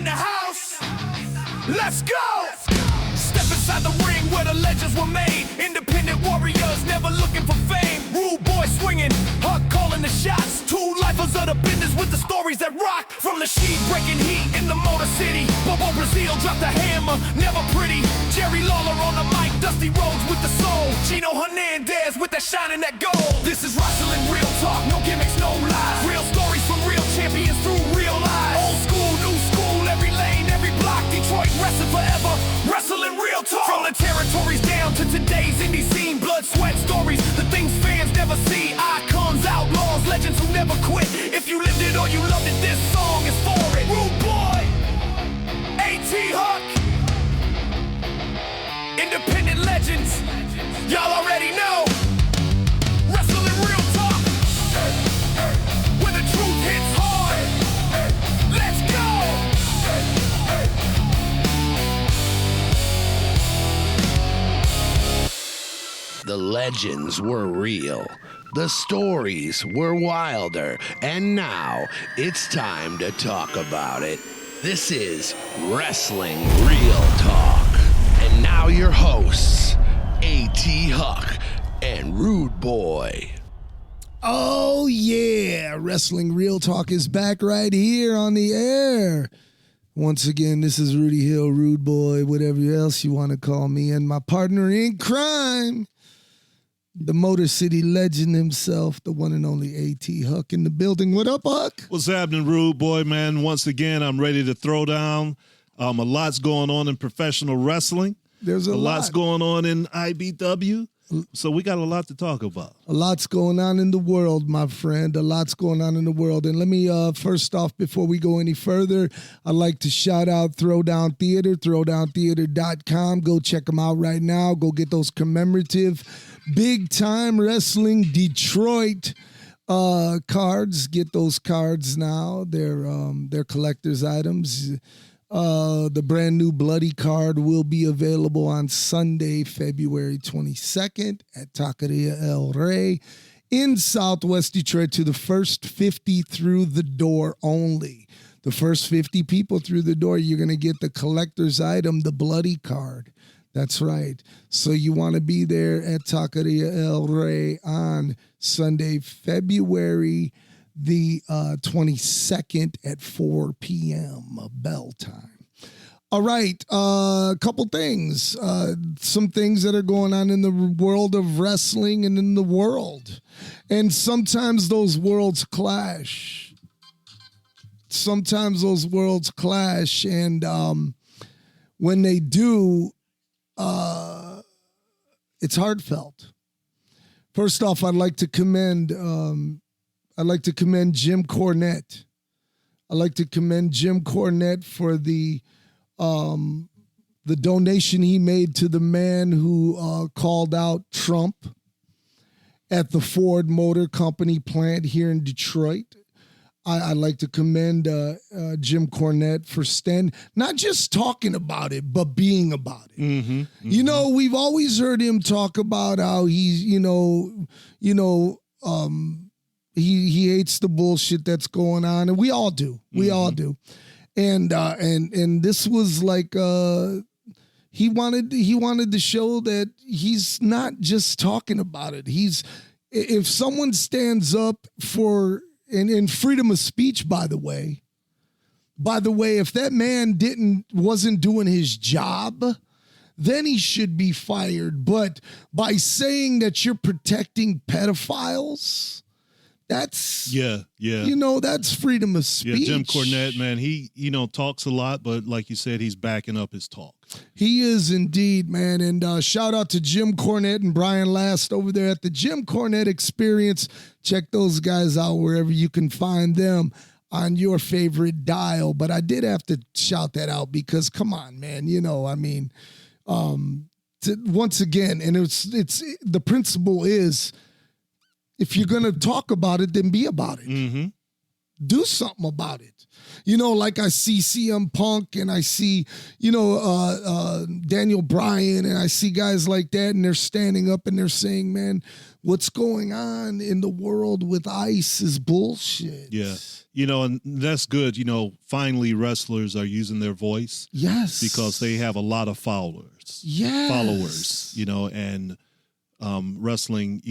in the house. Let's go! Step inside the ring where the legends were made. Independent warriors never looking for fame. Rude boy swinging, Huck calling the shots. Two lifers of the business with the stories that rock. From the sheet breaking heat in the Motor City. Bobo Brazil dropped the hammer, never pretty. Jerry Lawler on the mic, Dusty Rhodes with the soul. Gino Hernandez with that shine and that gold. This is wrestling real talk, no gimmicks, no lies. Real stories from real champions through real lives. Old school, new school, every lane, every block. Detroit wrestling forever, wrestling real talk. From the territories down to today's indie scene. Blood, sweat stories, the things fans never see. Icons, outlaws, legends who never quit. If you lived it or you loved it, this song is for it. Rude boy, A.T. Huck, independent legends, y'all already know. Wrestling real talk, where the truth hits hard. Let's go! The legends were real. The stories were wilder. And now it's time to talk about it. This is Wrestling Real Talk. And now your hosts, A.T. Huck and Rude Boy. Oh, yeah. Wrestling Real Talk is back right here on the air. Once again, this is Rudy Hill, Rude Boy, whatever else you want to call me, and my partner in crime, the Motor City legend himself, the one and only A.T. Huck in the building. What up, Huck? What's happening, Rude Boy, man? Once again, I'm ready to throw down. A lot's going on in professional wrestling. There's a lot's going on in IBW. So we got a lot to talk about. A lot's going on in the world, my friend. A lot's going on in the world. And let me, first off, before we go any further, I'd like to shout out Throwdown Theater, throwdowntheater.com. Go check them out right now. Go get those commemorative big-time wrestling Detroit cards. Get those cards now. They're collector's items. The brand new Bloody card will be available on Sunday, February 22nd at Taqueria El Rey in Southwest Detroit to the first 50 through the door only. The first 50 people through the door, you're going to get the collector's item, the Bloody card. That's right. So you want to be there at Taqueria El Rey on Sunday, February the 22nd at 4 p.m. bell time. All right, a couple things. Some things that are going on in the world of wrestling and in the world. And sometimes those worlds clash. And when they do, it's heartfelt. First off, I'd like to commend Jim Cornette. I'd like to commend Jim Cornette for the donation he made to the man who called out Trump at the Ford Motor Company plant here in Detroit. I'd like to commend Jim Cornette for not just talking about it, but being about it. Mm-hmm, mm-hmm. You know, we've always heard him talk about how he's, he hates the bullshit that's going on, and we all do. We all do. And this was like he wanted to show that he's not just talking about it. If someone stands up for and freedom of speech, by the way, if that man wasn't doing his job, then he should be fired. But by saying that you're protecting pedophiles, that's that's freedom of speech. Yeah, Jim Cornette, man, he talks a lot, but like you said, he's backing up his talk. He is indeed, man. And shout out to Jim Cornette and Brian Last over there at the Jim Cornette Experience. Check those guys out wherever you can find them on your favorite dial. But I did have to shout that out because, come on, man, once again, and it's the principle is, if you're going to talk about it, then be about it. Mm-hmm. do something about it. You know, like I see CM Punk and I see, Daniel Bryan, and I see guys like that, and they're standing up and they're saying, man, what's going on in the world with ICE is bullshit. Yeah. And that's good. Finally wrestlers are using their voice. Yes. Because they have a lot of followers. Yes. Followers, and wrestling,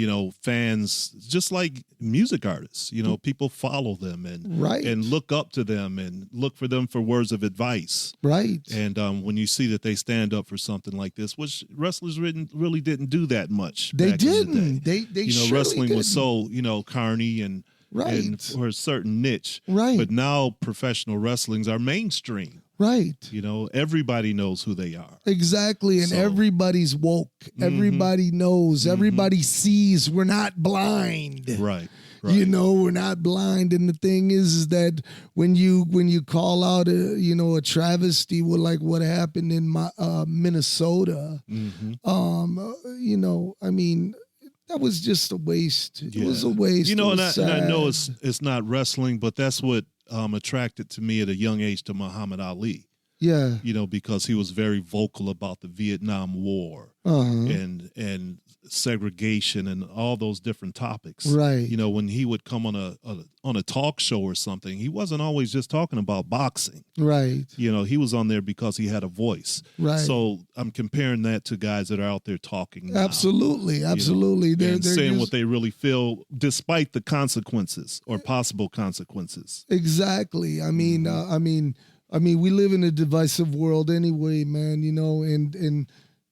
fans, just like music artists, people follow them and look up to them and look for them for words of advice. Right. And when you see that they stand up for something like this, which wrestlers really didn't do that much. They back in the didn't. day. They surely wrestling didn't. was so, carny and for a certain niche. Right. But now professional wrestlings are mainstream. Right. Everybody knows who they are. Exactly. And everybody's woke. Everybody knows. Everybody sees. We're not blind. Right. We're not blind. And the thing is that when you call out a travesty with like what happened in Minnesota, that was just a waste. It was a waste. And I know it's not wrestling, but that's what attracted to me at a young age to Muhammad Ali. Yeah. Because he was very vocal about the Vietnam War and segregation and all those different topics. Right. When he would come on a talk show or something, he wasn't always just talking about boxing. Right. He was on there because he had a voice. Right. So I'm comparing that to guys that are out there talking now. Absolutely. They're saying what they really feel despite the consequences or possible consequences. Exactly. I mean, we live in a divisive world anyway, man, and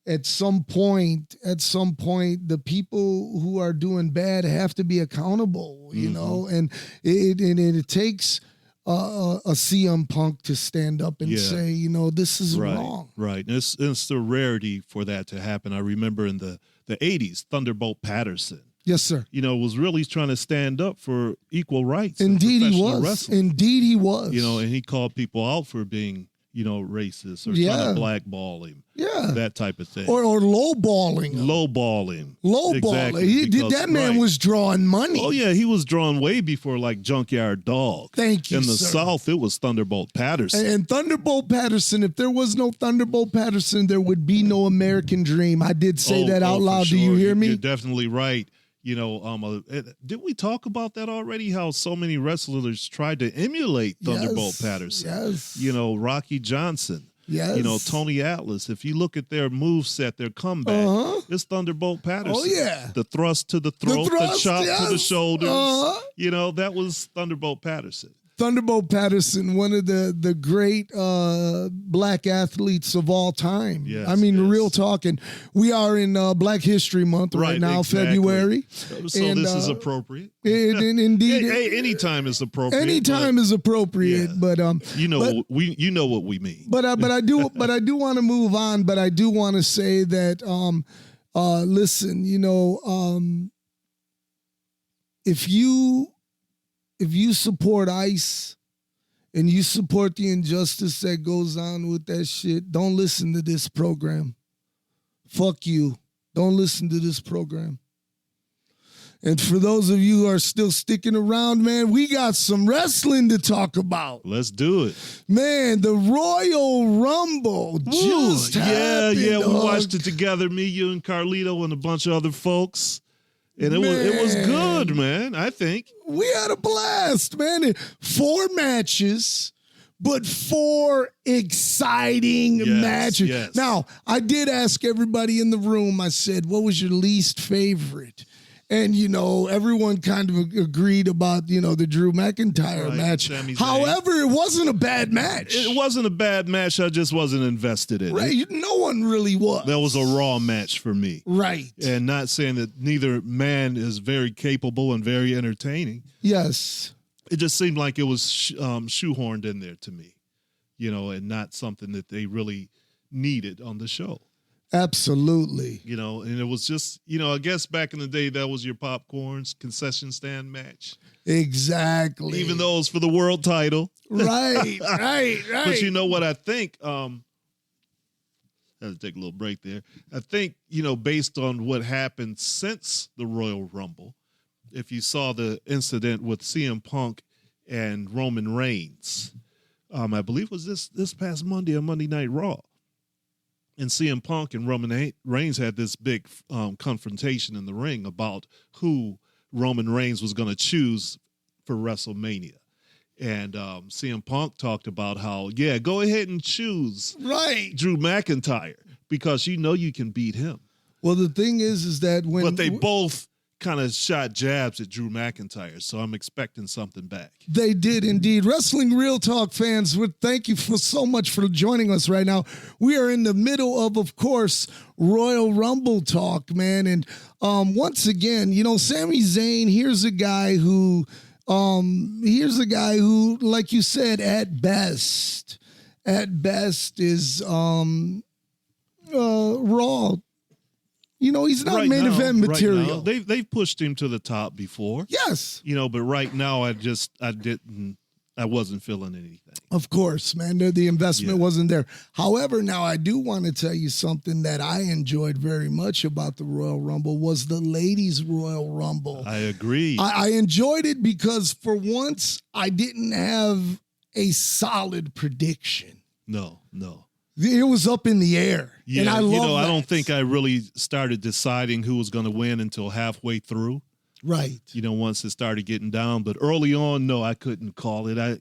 at some point, the people who are doing bad have to be accountable, and it takes a CM Punk to stand up and say, this is wrong. Right. And it's the rarity for that to happen. I remember in the 80s, Thunderbolt Patterson. Yes, sir. Was really trying to stand up for equal rights. Indeed, he was. Wrestling. Indeed, he was. And he called people out for being, racist or trying to blackball him. Yeah. That type of thing. Or lowballing him. Lowballing. Exactly. That man was drawing money. Oh, yeah. He was drawn way before like Junkyard Dog. Thank you, In the sir. South, it was Thunderbolt Patterson. And Thunderbolt Patterson, if there was no Thunderbolt Patterson, there would be no American Dream. I did say that out loud. Sure. Do you hear me? You're definitely right. Did we talk about that already? How so many wrestlers tried to emulate Thunderbolt Patterson? Yes. Rocky Johnson. Yes. Tony Atlas. If you look at their moveset, their comeback, it's Thunderbolt Patterson. Oh, yeah. The thrust to the throat, the chop to the shoulders. That was Thunderbolt Patterson. Thunderbolt Patterson, one of the great black athletes of all time. Yes, real talking. We are in Black History Month right now, exactly. February. So this is appropriate. Indeed. Hey, anytime is appropriate. Anytime is appropriate, but you know what we mean. But I do want to move on. But I do want to say that listen, if you support ICE and you support the injustice that goes on with that shit, don't listen to this program. Fuck you. Don't listen to this program. And for those of you who are still sticking around, man, we got some wrestling to talk about. Let's do it. Man, the Royal Rumble just happened. Yeah, we watched it together, me, you, and Carlito, and a bunch of other folks. And it was good, man, I think. We had a blast, man. 4 matches, but 4 exciting matches. Yes. Now, I did ask everybody in the room, I said, what was your least favorite? And, everyone kind of agreed about, the Drew McIntyre match. However, it wasn't a bad match. It wasn't a bad match. I just wasn't invested in it. Right. No one really was. That was a raw match for me. Right. And not saying that neither man is very capable and very entertaining. Yes. It just seemed like it was shoehorned in there to me, and not something that they really needed on the show. Absolutely. And it was just, I guess back in the day, that was your popcorn's concession stand match. Exactly. Even though it was for the world title. Right. But you know what I think? I had to take a little break there. I think, based on what happened since the Royal Rumble, if you saw the incident with CM Punk and Roman Reigns. I believe it was this past Monday on Monday Night Raw. And CM Punk and Roman Reigns had this big confrontation in the ring about who Roman Reigns was going to choose for WrestleMania. And CM Punk talked about how, go ahead and choose Drew McIntyre because you can beat him. Well, the thing is that but they both kind of shot jabs at Drew McIntyre, so I'm expecting something back. They did indeed. Wrestling Real Talk fans, thank you so much for joining us right now. We are in the middle of course, Royal Rumble talk, man. And once again, Sami Zayn, here's a guy who, like you said, at best is Raw. He's not main event material. Right now, they've pushed him to the top before. Yes. But right now I wasn't feeling anything. Of course, man. The investment wasn't there. However, now I do want to tell you something that I enjoyed very much about the Royal Rumble was the ladies' Royal Rumble. I agree. I enjoyed it because for once I didn't have a solid prediction. No. It was up in the air. Yeah, and I don't think I really started deciding who was going to win until halfway through. Right. Once it started getting down. But early on, no, I couldn't call it. I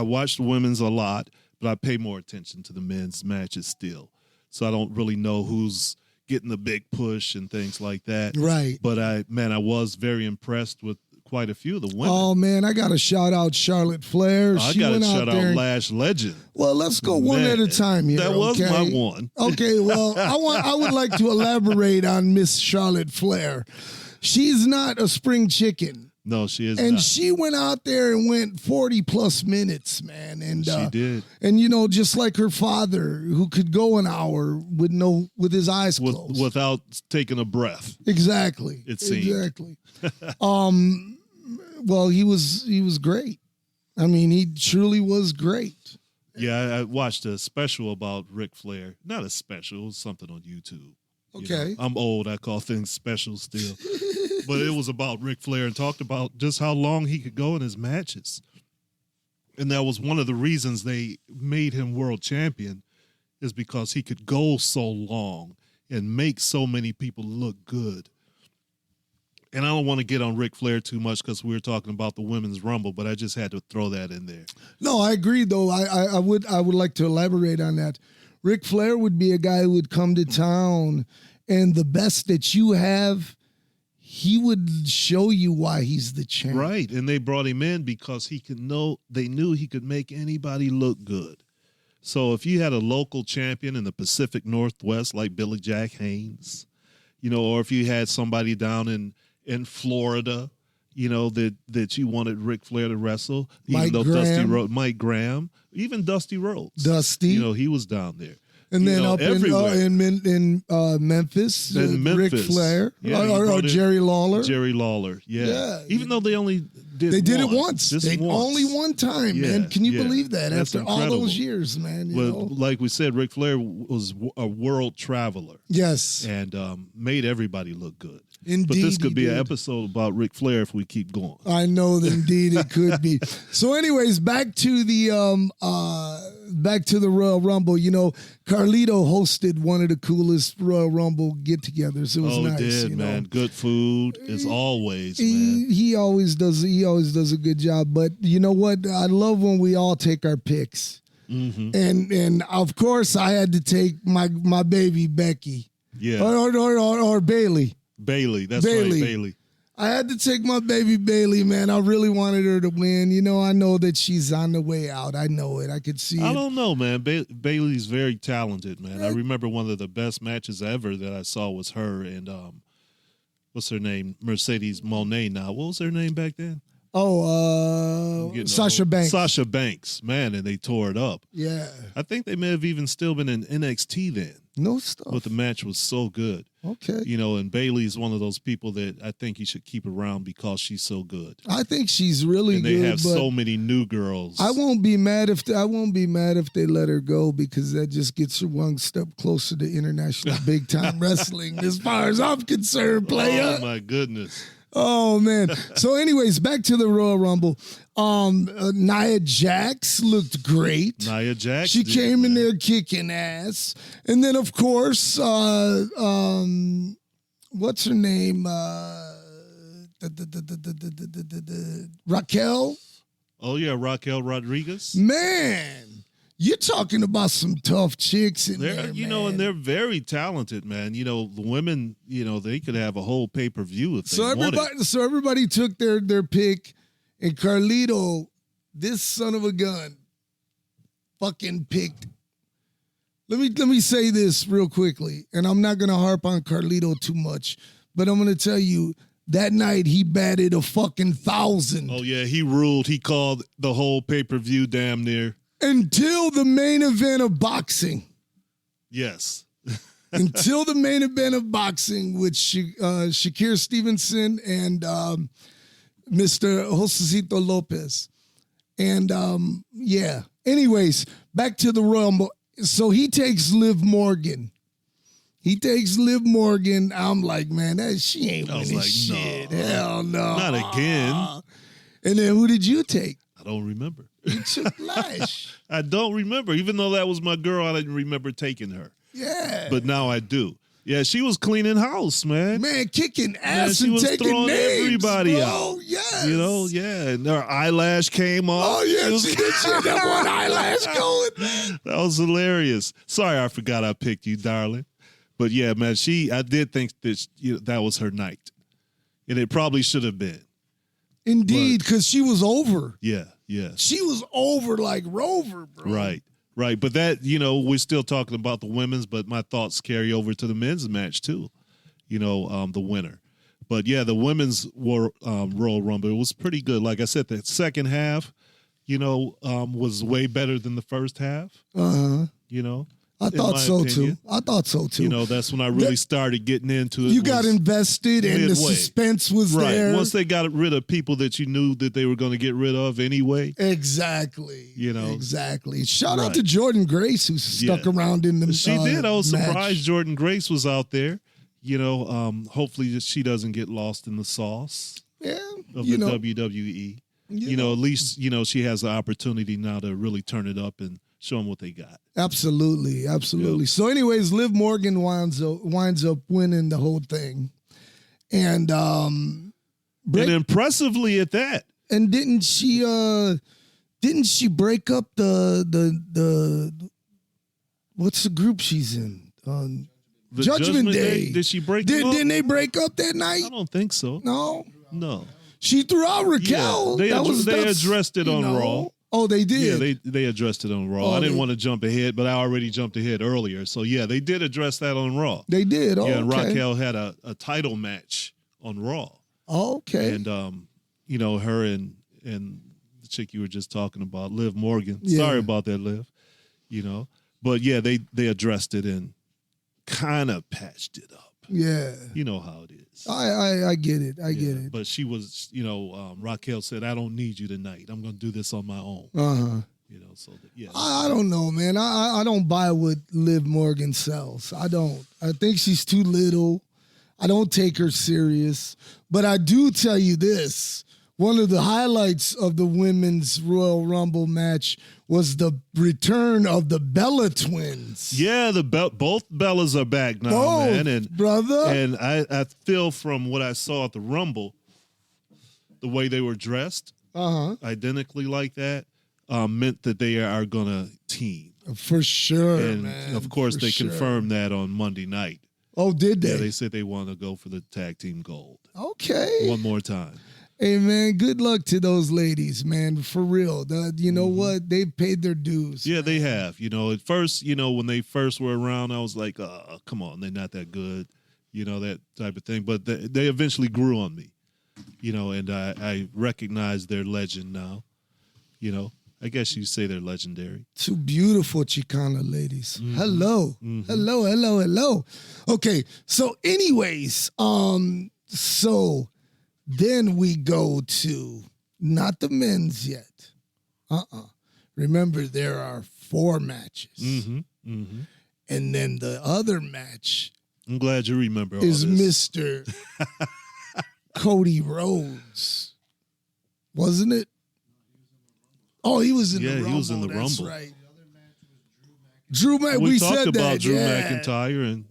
watched the women's a lot, but I pay more attention to the men's matches still. So I don't really know who's getting the big push and things like that. Right. But I was very impressed with quite a few of the women. Oh, man, I got to shout out Charlotte Flair. I got to shout out Lash Legend. Well, let's go one at a time here. That was my one. Okay, well, I would like to elaborate on Miss Charlotte Flair. She's not a spring chicken. No, she is and not. She went out there and went 40-plus minutes, man. And she did. And, just like her father, who could go an hour with his eyes closed. Without taking a breath. Exactly. It seemed. Exactly. Well, he was great. I mean, he truly was great. Yeah, I watched a special about Ric Flair. Not a special, it was something on YouTube. Okay. I'm old, I call things special still. But it was about Ric Flair and talked about just how long he could go in his matches. And that was one of the reasons they made him world champion, is because he could go so long and make so many people look good. And I don't want to get on Ric Flair too much because we were talking about the Women's Rumble, but I just had to throw that in there. No, I agree, though. I would like to elaborate on that. Ric Flair would be a guy who would come to town, and the best that you have, he would show you why he's the champ. Right, and they brought him in because they knew he could make anybody look good. So if you had a local champion in the Pacific Northwest like Billy Jack Haynes, or if you had somebody down in Florida, that you wanted Ric Flair to wrestle, Mike Graham. Mike Graham, even Dusty Rhodes. He was down there. And then up everywhere. in Memphis, Ric Flair, or Jerry Lawler. Jerry Lawler, yeah. Even though they only did it once. Only one time, man. Can you believe that? That's after incredible. all those years, man. Like we said, Ric Flair was a world traveler. Yes. And made everybody look good. Indeed, but this could be an episode about Ric Flair if we keep going. I know that indeed it could be. So anyways, back to the Royal Rumble. Carlito hosted one of the coolest Royal Rumble get-togethers. It was nice. Did, man. Good food as always, man. He always does a good job. But you know what? I love when we all take our picks. Mm-hmm. And of course I had to take my baby Becky. Yeah. Or Bailey. Bailey, that's right, Bailey. I had to take my baby Bailey, man. I really wanted her to win. I know that she's on the way out. I know it. I could see it. I don't know, man. Bailey's very talented, man. I remember one of the best matches ever that I saw was her and what's her name? Mercedes Moné now. What was her name back then? Sasha Banks. Sasha Banks, man, and they tore it up. Yeah. I think they may have even still been in NXT then. No stuff. But the match was so good. Okay. And Bailey's one of those people that I think you should keep around because she's so good. I think she's really good. And they have so many new girls. I won't be mad if they let her go because that just gets her one step closer to international big time wrestling as far as I'm concerned, player. Oh my goodness. Oh man. So, anyways, back to the Royal Rumble. Nia Jax looked great. Nia Jax. She came in there kicking ass, and then of course, what's her name? Raquel. Oh yeah, Raquel Rodriguez. Man, you're talking about some tough chicks in there, you know, and they're very talented, man. You know, the women, you know, they could have a whole pay-per-view if they wanted. So everybody took their pick, and Carlito, this son of a gun, fucking picked. Let me say this real quickly, and I'm not gonna harp on Carlito too much, but I'm gonna tell you that night he batted a fucking 1,000. Oh yeah, he ruled. He called the whole pay-per-view damn near. Until the main event of boxing. Yes. Until the main event of boxing with Shakir Stevenson and Mr. Josecito Lopez. And yeah. Anyways, back to the Royal. So he takes Liv Morgan. I'm like, man, she ain't winning shit. No. Hell no. Not again. And then who did you take? I don't remember. You took Lash. I don't remember. Even though that was my girl, I didn't remember taking her. Yeah. But now I do. Yeah, she was cleaning house, man. Man, kicking ass and was taking throwing names, everybody bro. out. Yes. You know, yeah. And her eyelash came off. Oh, yeah, she did. She had that one eyelash going, man. That was hilarious. Sorry, I forgot I picked you, darling. But yeah, man, I did think that that was her night. And it probably should have been. Indeed, because she was over. Yeah. She was over like Rover, bro. Right. But that, you know, we're still talking about the women's, but my thoughts carry over to the men's match too. You know, the winner. But yeah, the women's Royal Rumble, it was pretty good. Like I said, the second half, you know, was way better than the first half. Uh-huh. You know? I thought so too. You know, that's when I really started getting into it. You got invested and the suspense was there. Once they got rid of people that you knew that they were going to get rid of anyway. Exactly. You know. Exactly. Shout out to Jordan Grace who stuck around in the She did. I was surprised match. Jordan Grace was out there. You know, hopefully she doesn't get lost in the sauce of the WWE. You know, at least, you know, she has the opportunity now to really turn it up and show them what they got. Absolutely. Yep. So anyways, Liv Morgan winds up winning the whole thing. And impressively at that. And didn't she break up the what's the group she's in? The Judgment Day. Did she break up? Didn't they break up that night? I don't think so. No. She threw out Raquel. Yeah, they addressed it on Raw. Oh, they did? Yeah, they addressed it on Raw. I didn't want to jump ahead, but I already jumped ahead earlier. So, yeah, they did address that on Raw. They did? Oh, yeah, and Raquel had a title match on Raw. Oh, okay. And, you know, her and the chick you were just talking about, Liv Morgan. Yeah. Sorry about that, Liv. You know. But, yeah, they addressed it and kind of patched it up. Yeah. You know how it is. I get it. I get it. But she was, you know, Raquel said, I don't need you tonight. I'm going to do this on my own. Uh-huh. You know, so, yeah. I don't know, man. I don't buy what Liv Morgan sells. I don't. I think she's too little. I don't take her serious. But I do tell you this. One of the highlights of the women's Royal Rumble match was the return of the Bella twins. Yeah, both Bellas are back now, man. Brother. And I feel from what I saw at the Rumble, the way they were dressed, identically like that, meant that they are going to team. For sure, and man. Of course, they confirmed that on Monday night. Oh, did they? Yeah, they said they want to go for the tag team gold. Okay. One more time. Hey, man, good luck to those ladies, man, for real. You know what? They've paid their dues. Yeah, they have. You know, at first, you know, when they first were around, I was like, come on, they're not that good, you know, that type of thing. But they eventually grew on me, you know, and I recognize their legend now. You know, I guess you say they're legendary. Two beautiful Chicana ladies. Hello. Hello. Okay, so anyways, so... Then we go to, not the men's yet. Remember, there are 4 matches. And then the other match. I'm glad you remember all is this. Mr. Cody Rhodes, wasn't it? Oh, he was in the Rumble. Yeah, he was in the That's Rumble. right. Drew McIntyre. We said talked about that. Drew yeah. McIntyre, and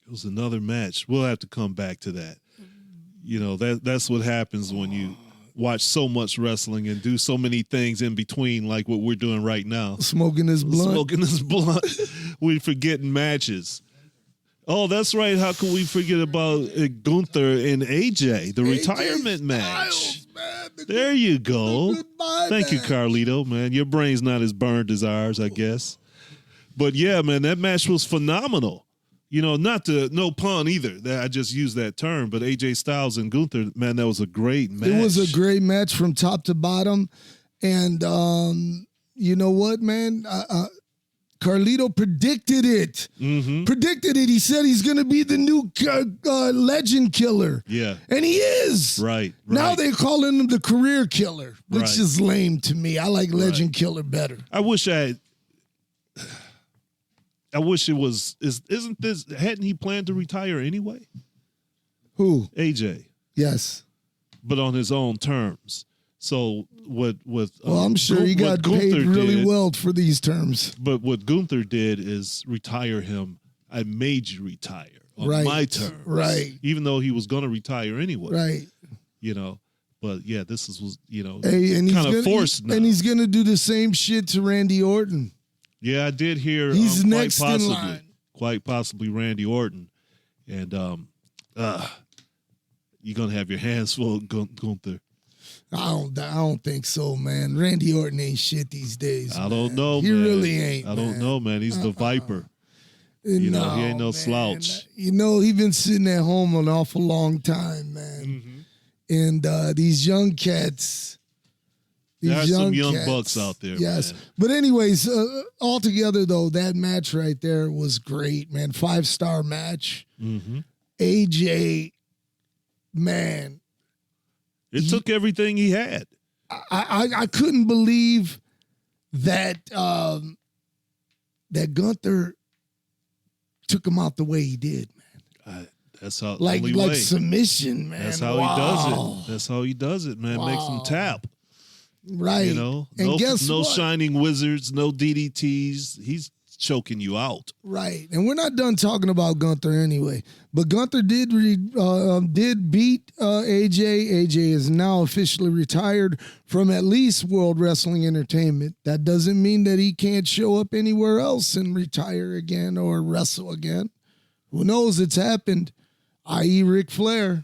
it was another match. We'll have to come back to that. You know, that's what happens when you watch so much wrestling and do so many things in between, like what we're doing right now. Smoking his blunt. Smoking his blunt. We forgetting matches. Oh, that's right. How could we forget about Gunther and AJ, the retirement match? Styles, man, there you go. Thank you, match. Carlito, man. Your brain's not as burned as ours, I guess. But yeah, man, that match was phenomenal. You know, no pun either. I just used that term, but AJ Styles and Gunther, man, that was a great match. It was a great match from top to bottom. And you know what, man? Carlito predicted it. Mm-hmm. Predicted it. He said he's going to be the new legend killer. Yeah. And he is. Right. Now they're calling him the career killer, which Right. is lame to me. I like legend killer better. I wish it was, hadn't he planned to retire anyway? Who? AJ. Yes. But on his own terms. So well, I'm sure he got paid really well for these terms. But what Gunther did is retire him. I made you retire on my terms. Right. Even though he was going to retire anyway. Right. You know, but yeah, this was and kind of forced now. And he's going to do the same shit to Randy Orton. Yeah, I did hear he's next in line. Quite possibly Randy Orton. And you're going to have your hands full, Gunther. I don't think so, man. Randy Orton ain't shit these days. I don't know, he man. He really ain't. I don't know, man. He's the Viper. You know, he ain't no slouch. You know, he been sitting at home an awful long time, man. Mm-hmm. And these young cats. There are some young bucks out there. Yes. Man. But anyways, altogether, though, that match right there was great, man. 5-star match. Mm-hmm. AJ, man. It took everything he had. I couldn't believe that that Gunther took him out the way he did, man. That's how like submission, man. That's how he does it. That's how he does it, man. Makes him tap. Right. You know, and guess no what? shining wizards, no DDTs. He's choking you out. Right. And we're not done talking about Gunther anyway. But Gunther did beat AJ. AJ is now officially retired from at least World Wrestling Entertainment. That doesn't mean that he can't show up anywhere else and retire again or wrestle again. Who knows? It's happened. I.e. Ric Flair.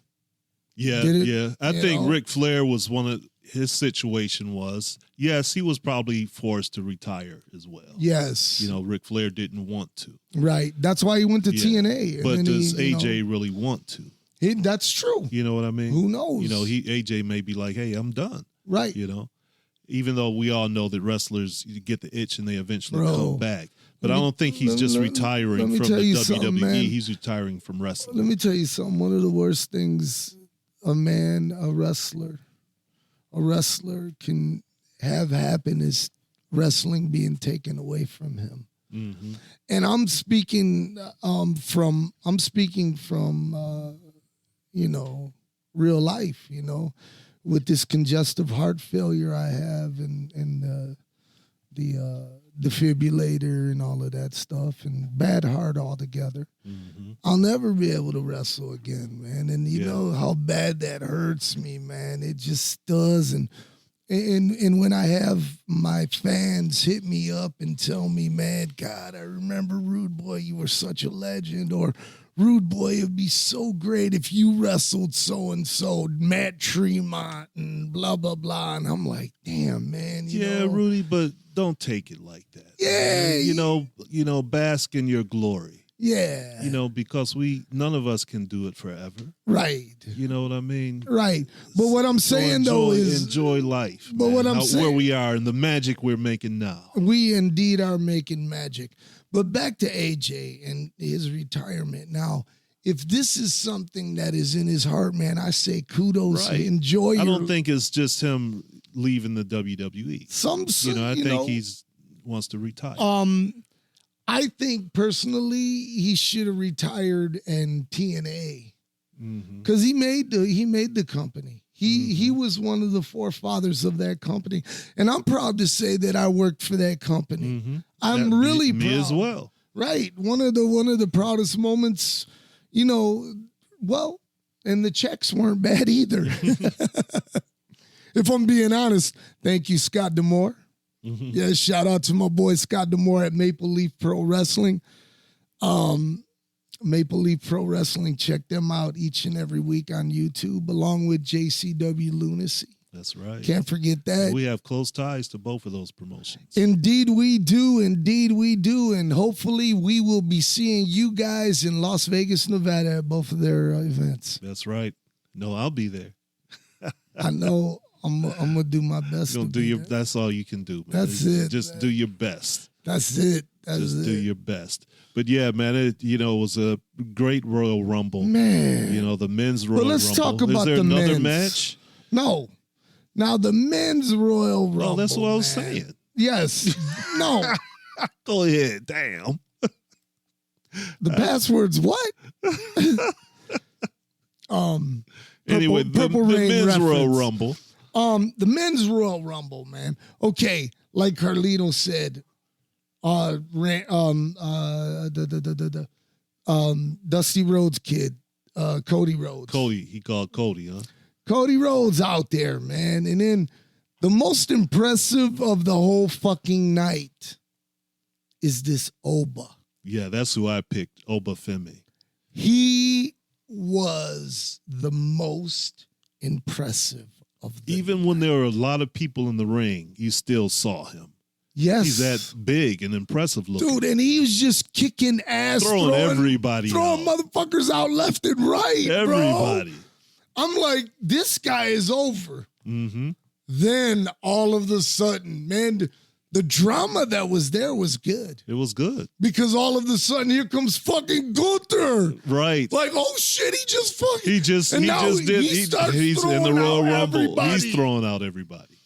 Yeah, yeah. I think Ric Flair was one of his situation was, yes, he was probably forced to retire as well. Yes. You know, Ric Flair didn't want to. Right. That's why he went to TNA. But does AJ really want to? That's true. You know what I mean? Who knows? You know, AJ may be like, hey, I'm done. Right. You know, even though we all know that wrestlers get the itch and they eventually come back. But I don't think he's just retiring from the WWE. He's retiring from wrestling. Let me tell you something. One of the worst things a wrestler can have happen is wrestling being taken away from him. Mm-hmm. And I'm speaking from real life, you know, with this congestive heart failure I have and the defibrillator and all of that stuff and bad heart altogether. Mm-hmm. I'll never be able to wrestle again, man. And you know how bad that hurts me, man. It just does. And when I have my fans hit me up and tell me, man, God, I remember Rude Boy, you were such a legend, or Rude Boy, it'd be so great if you wrestled so-and-so, Matt Tremont and blah, blah, blah. And I'm like, damn, man. You know, Rudy, but don't take it like that. Yeah. You know, bask in your glory. Yeah. You know, because none of us can do it forever. Right. You know what I mean? Right. But what I'm saying, is enjoy life. But man. what I'm saying, where we are and the magic we're making now. We indeed are making magic. But back to AJ and his retirement. Now, if this is something that is in his heart, man, I say kudos. Right. Enjoy. I don't think it's just him leaving the WWE. I think he wants to retire. I think personally he should have retired in TNA because he made the company. He was one of the forefathers of that company, and I'm proud to say that I worked for that company. I'm really proud. Me as well. Right, one of the proudest moments, well, and the checks weren't bad either. If I'm being honest, thank you, Scott D'Amore. Yeah, shout out to my boy Scott D'Amore at Maple Leaf Pro Wrestling. Maple Leaf Pro Wrestling, check them out each and every week on YouTube, along with JCW Lunacy. That's right. Can't forget that. We have close ties to both of those promotions. Indeed we do. Indeed we do. And hopefully we will be seeing you guys in Las Vegas, Nevada at both of their events. That's right. No, I'll be there. I know. I'm gonna do my best. That's all you can do, man. That's it. Just do your best. That's it. Just do your best. But yeah, man, it was a great Royal Rumble. Man, the men's Royal Rumble. Let's talk about the men's. Is there another match? No. Now the men's Royal Rumble. Oh, that's what I was saying. Yes. No. Go ahead. Damn. The password's what? Anyway, the men's reference. Royal Rumble. The men's Royal Rumble, man. Okay, like Carlito said, Dusty Rhodes kid, Cody Rhodes. He called Cody, huh? Cody Rhodes out there, man. And then the most impressive of the whole fucking night is this Oba. Yeah, that's who I picked, Oba Femi. He was the most impressive of them. Even when there were a lot of people in the ring, you still saw him. Yes. He's that big and impressive looking. Dude, and he was just kicking ass. Throwing everybody Throwing out. motherfuckers out left and right, Everybody. bro. I'm like, this guy is over. Mm-hmm. Then all of a sudden, man, the drama that was there was good. It was good. Because all of a sudden, here comes fucking Gunther. Right. Like, oh shit, he just fucking. He's in the Royal Rumble. Everybody. He's throwing out everybody.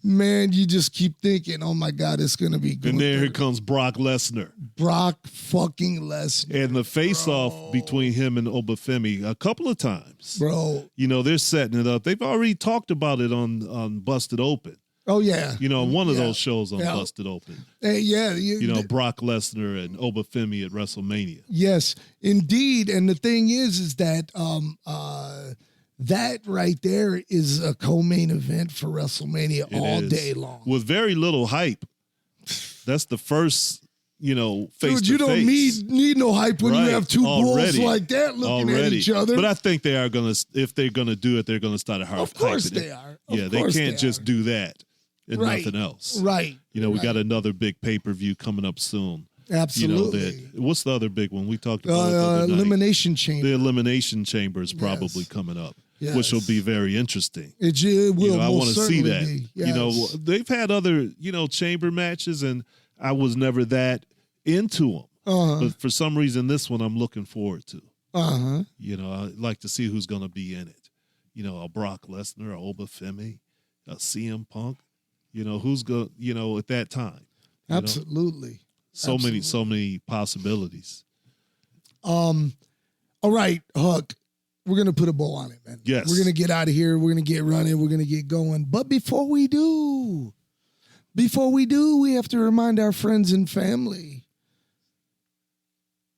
Man, you just keep thinking, oh my God, it's going to be good. And then here comes Brock Lesnar. Brock fucking Lesnar. And the face-off between him and Obafemi a couple of times. Bro. They're setting it up. They've already talked about it on Busted Open. Oh, yeah. One of those shows on Busted Open. Yeah. Brock Lesnar and Obafemi at WrestleMania. Yes, indeed. And the thing is that that right there is a co-main event for WrestleMania all day long. With very little hype. That's the first, face-to-face. Dude, you don't need no hype when you have two bulls like that looking at each other. But I think they are going to, if they're going to do it, they're going to start a hype. Of course they are. They can't just do that and nothing else. Right. We got another big pay-per-view coming up soon. Absolutely. What's the other big one? We talked about it Elimination Chamber. The Elimination Chamber is probably coming up. Yes. Which will be very interesting. It will. I want to see that. Yes. They've had other, chamber matches, and I was never that into them. But for some reason, this one I'm looking forward to. I'd like to see who's going to be in it. A Brock Lesnar, a Obafemi, a CM Punk. Who's going, at that time. Absolutely. So many possibilities. All right, Huck. We're going to put a bow on it, man. Yes. We're going to get out of here. We're going to get running. We're going to get going. But before we do, we have to remind our friends and family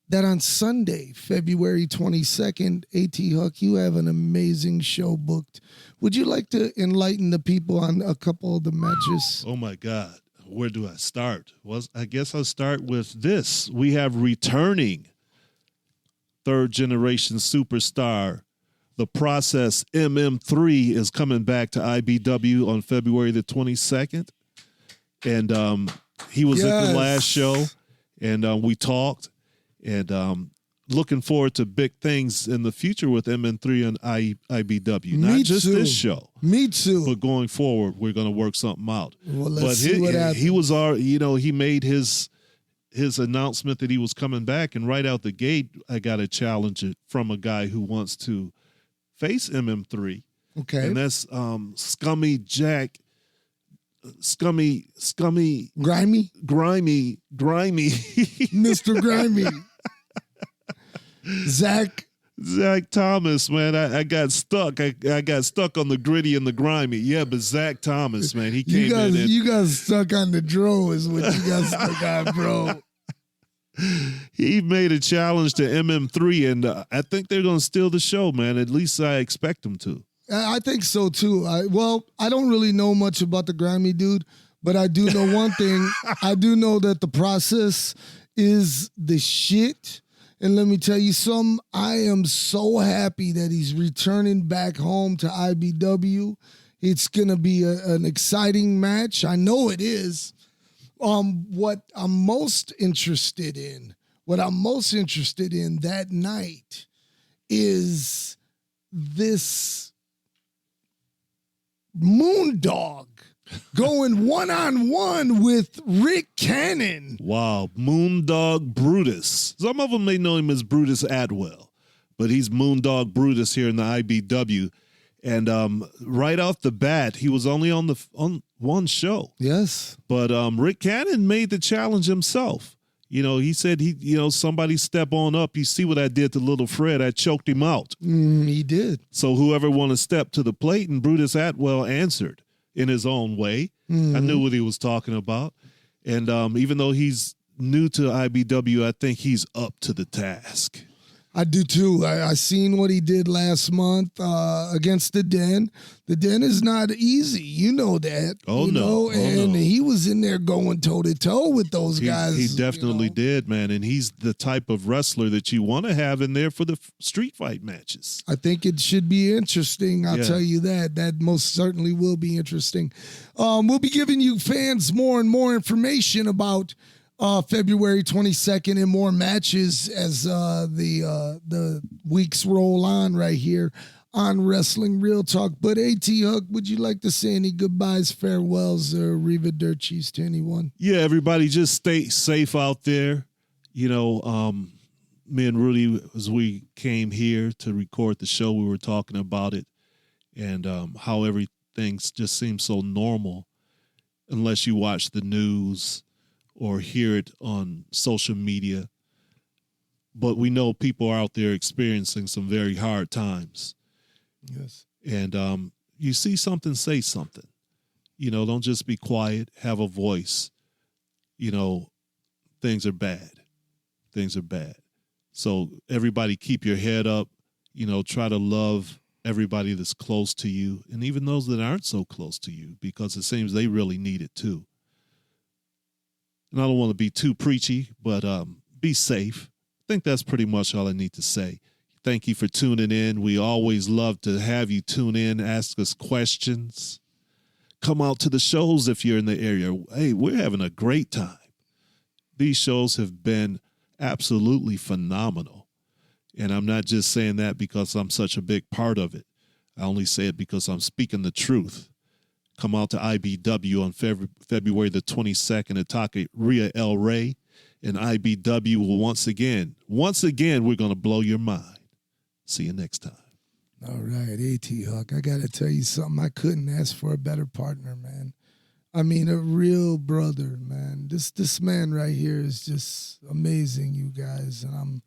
that on Sunday, February 22nd, A.T. Huck, you have an amazing show booked. Would you like to enlighten the people on a couple of the matches? Oh, my God. Where do I start? I guess I'll start with this. We have returning third-generation superstar. The Process MM3 is coming back to IBW on February the 22nd. And he was at the last show, and we talked. And looking forward to big things in the future with MM3 and IBW. Not just this show. Me too. But going forward, we're going to work something out. Well, let's see what happens. He was he made his announcement that he was coming back, and right out the gate, I got a challenge from a guy who wants to face MM3. Okay. And that's Scummy Jack scummy, grimy, Mr. Grimy, Zach Thomas, man. I got stuck. I got stuck on the gritty and the grimy. Yeah, but Zach Thomas, man, he came in. You got stuck on the dro is what you got stuck on, bro. He made a challenge to MM3, and I think they're going to steal the show, man. At least I expect them to. I think so, too. I don't really know much about the grimy dude, but I do know one thing. I do know that the process is the shit. And let me tell you something. I am so happy that he's returning back home to IBW. It's going to be an exciting match. I know it is. What I'm most interested in that night is this Moondog going one-on-one with Rick Cannon. Wow, Moondog Brutus. Some of them may know him as Brutus Atwell, but he's Moondog Brutus here in the IBW. And right off the bat, he was only on one show. Yes. But Rick Cannon made the challenge himself. You know, he said, somebody step on up. You see what I did to little Fred. I choked him out. He did. So whoever wanted to step to the plate, and Brutus Atwell answered in his own way. I knew what he was talking about. And even though he's new to IBW, I think he's up to the task. I do too. I seen what he did last month against the Den. The Den is not easy. You know that. Oh, no. And he was in there going toe-to-toe with those guys. He definitely did, man. And he's the type of wrestler that you want to have in there for the street fight matches. I think it should be interesting. I'll tell you that. That most certainly will be interesting. We'll be giving you fans more and more information about February 22nd and more matches as the weeks roll on right here on Wrestling Real Talk. But A.T. Huck, would you like to say any goodbyes, farewells, or arrivedercis to anyone? Yeah, everybody just stay safe out there. You know, me and Rudy, as we came here to record the show, we were talking about it and how everything just seems so normal unless you watch the news or hear it on social media. But we know people are out there experiencing some very hard times. Yes. And you see something, say something. You know, don't just be quiet, have a voice. You know, things are bad. Things are bad. So everybody keep your head up. You know, try to love everybody that's close to you and even those that aren't so close to you, because it seems they really need it too. And I don't want to be too preachy, but be safe. I think that's pretty much all I need to say. Thank you for tuning in. We always love to have you tune in, ask us questions. Come out to the shows if you're in the area. Hey, we're having a great time. These shows have been absolutely phenomenal. And I'm not just saying that because I'm such a big part of it. I only say it because I'm speaking the truth. Come out to IBW on February the 22nd at Taqueria El Rey. And IBW will once again, we're going to blow your mind. See you next time. All right, A.T. Huck, I got to tell you something. I couldn't ask for a better partner, man. I mean, a real brother, man. This man right here is just amazing, you guys. And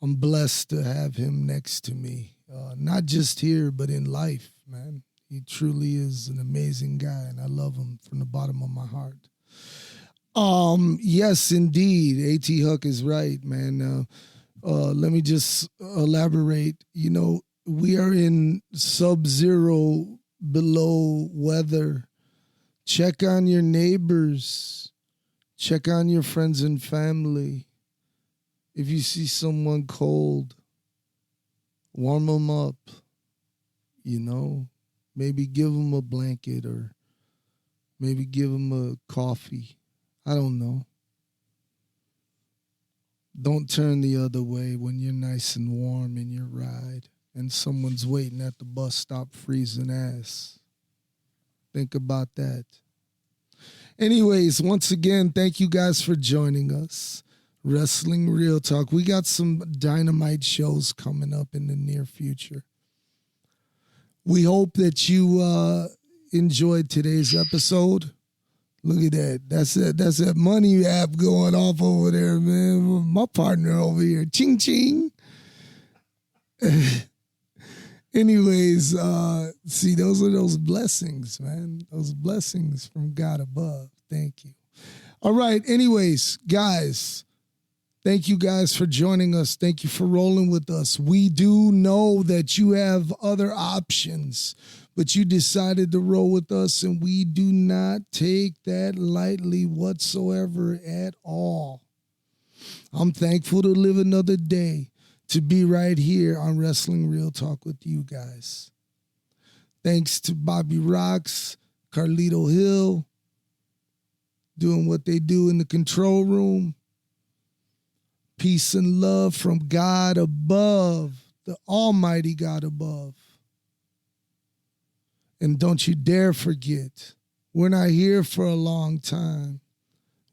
I'm blessed to have him next to me. Not just here, but in life, man. He truly is an amazing guy, and I love him from the bottom of my heart. Yes, indeed. A.T. Huck is right, man. Let me just elaborate. You know, we are in sub-zero below weather. Check on your neighbors. Check on your friends and family. If you see someone cold, warm them up, you know. Maybe give them a blanket or maybe give them a coffee. I don't know. Don't turn the other way when you're nice and warm in your ride and someone's waiting at the bus stop freezing ass. Think about that. Anyways, once again, thank you guys for joining us. Wrestling Real Talk. We got some dynamite shows coming up in the near future. We hope that you enjoyed today's episode. Look at that. That's that money app going off over there, man. My partner over here. Ching ching. Anyways, see, those are those blessings, man. Those blessings from God above. Thank you. All right. Anyways, guys, thank you guys for joining us. Thank you for rolling with us. We do know that you have other options, but you decided to roll with us, and we do not take that lightly whatsoever at all. I'm thankful to live another day, to be right here on Wrestling Real Talk with you guys. Thanks to Bobby Rocks, Carlito Hill, doing what they do in the control room. Peace and love from God above, the almighty God above. And don't you dare forget, we're not here for a long time.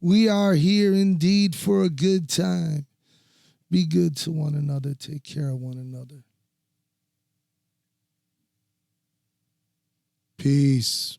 We are here indeed for a good time. Be good to one another. Take care of one another. Peace.